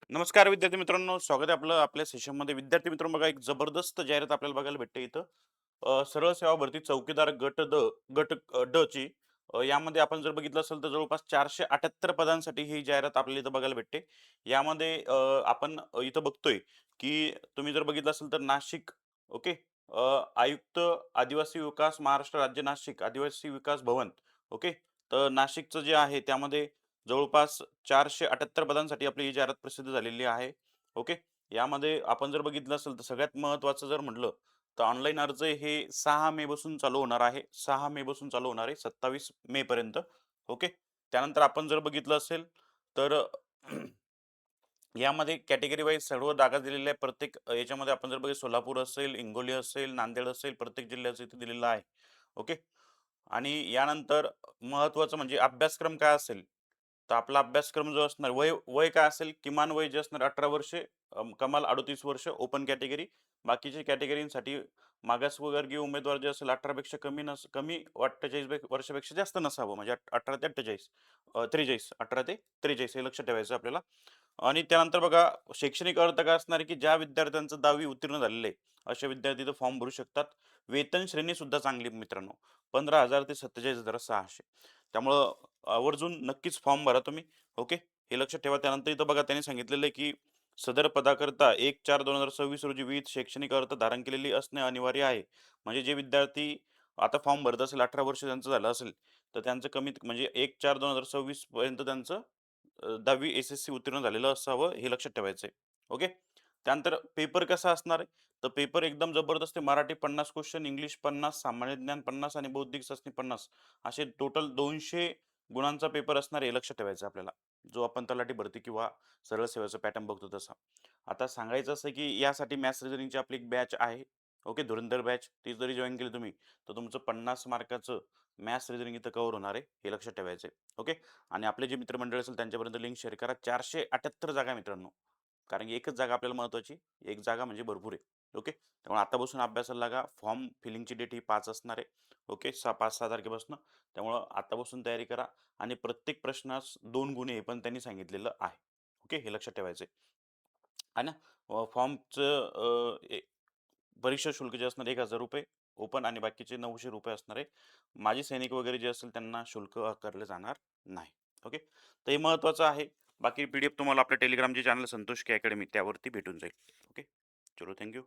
नमस्कार विद्यार्थी मित्रांनो, स्वागत आहे आपलं आपल्या सेशनमध्ये. विद्यार्थी मित्रांनो, बघा एक जबरदस्त जाहिरात आपल्याला बघायला भेटते इथं. सरळ सेवा भरती चौकीदार गट ड ची यामध्ये आपण जर बघितलं असेल तर जवळपास 478 पदांसाठी ही जाहिरात आपल्याला इथं बघायला भेटते. यामध्ये आपण इथं बघतोय की तुम्ही जर बघितलं असेल तर नाशिक, ओके, आयुक्त आदिवासी विकास महाराष्ट्र राज्य नाशिक आदिवासी विकास भवन, ओके. तर नाशिकचं जे आहे त्यामध्ये जवळपास 478 पदांसाठी आपली ही जाहिरात प्रसिद्ध झालेली आहे. ओके. यामध्ये आपण जर बघितलं असेल तर सगळ्यात महत्त्वाचं जर म्हटलं, तर ऑनलाईन अर्ज हे 6 मे पासून चालू होणार आहे. 6 मे पासून चालू होणार आहे 27 मे पर्यंत. ओके. त्यानंतर आपण जर बघितलं असेल तर यामध्ये कॅटेगरी वाईज सर्व जागा दिलेल्या आहे. प्रत्येक याच्यामध्ये आपण जर बघितलं सोलापूर असेल, हिंगोली असेल, नांदेड असेल, प्रत्येक जिल्ह्याचं इथे दिलेलं आहे. ओके. आणि यानंतर महत्त्वाचं म्हणजे अभ्यासक्रम काय असेल, तर आपला अभ्यासक्रम जो असणार वय वय काय असेल, किमान वय जे असणार 18 वर्षे, कमाल 38 वर्ष ओपन कॅटेगरी. बाकीच्या कॅटेगरीसाठी मागासवर्गीय उमेदवार जे असेल 18 पेक्षा कमी 48 वर्षापेक्षा जास्त नसावं. म्हणजे 18 ते 48, 43, 18 ते 43 हे लक्षात ठेवायचं आपल्याला. आणि त्यानंतर बघा शैक्षणिक अर्थ काय असणार आहे, की ज्या विद्यार्थ्यांचं 10वी उत्तीर्ण झालेलं आहे, असे विद्यार्थी इथं फॉर्म भरू शकतात. वेतन श्रेणी सुद्धा चांगली आहे मित्रांनो. 15,000 ते 47,600. त्यामुळं आवर्जून नक्कीच फॉर्म भरा तुम्ही. ओके. हे लक्षात ठेवा. त्यानंतर इथं बघा त्यांनी सांगितलेलं आहे, की सदर पदाकरता 1/4/2026 रोजी विविध शैक्षणिक अर्हता धारण केलेली असणे अनिवार्य आहे. म्हणजे जे विद्यार्थी आता फॉर्म भरत असेल, 18 वर्ष त्यांचं झालं असेल, तर त्यांचं कमीत म्हणजे 1/4/2026 पर्यंत त्यांचं 10वी एस-एस-सी उत्तीर्ण झालेलं असावं, हे लक्षात ठेवायचं आहे. ओके. त्यानंतर पेपर कसा असणार आहे, तर पेपर एकदम जबरदस्त आहे. मराठी 50 क्वेश्चन, इंग्लिश 50, सामान्य ज्ञान 50 आणि बौद्धिक चाचणी 50, असे टोटल 200 गुणांचा पेपर असणार आहे, हे लक्षात ठेवायचं आहे आपल्याला. जो आपण तलाठी भरती किंवा सरळ सेवेचा पॅटर्न बघतो तसा. आता सांगायचं असं की यासाठी मॅथ्स रिझनिंगची आपली एक बॅच आहे. ओके, धुरंधर बॅच. ती जरी जॉइन केली तुम्ही, तर तुमचं 50 मार्काचं मॅथ्स रिझनिंग इथं कव्हर होणार आहे, हे लक्षात ठेवायचं आहे. ओके. आणि आपले जे मित्रमंडळ असेल त्यांच्यापर्यंत लिंक शेअर करा. 478 जागा आहे मित्रांनो. कारण की एकच जागा आपल्याला महत्त्वाची, एक जागा म्हणजे भरपूर आहे. ओके. त्यामुळे आत्तापासून अभ्यासाला लागा. फॉर्म फिलिंगची डेट ही 5 असणार आहे. ओके. 5-6 तारखेपासून. त्यामुळं आत्तापासून तयारी करा आणि प्रत्येक प्रश्नास 2 गुण हे पण त्यांनी सांगितलेलं आहे. ओके. हे लक्षात ठेवायचं आहे ना. फॉर्मचं परीक्षा शुल्क जे असणार ₹1,000 ओपन आणि बाकीचे ₹900 असणार आहे. माजी सैनिक वगैरे जे असेल त्यांना शुल्क आकारलं जाणार नाही. ओके. तर हे महत्त्वाचं आहे. बाकी पी-डी-एफ तुम्हाला आपल्या टेलिग्रामचे चॅनल संतोष के अकॅडमी त्यावरती भेटून जाईल. ओके. चलो थँक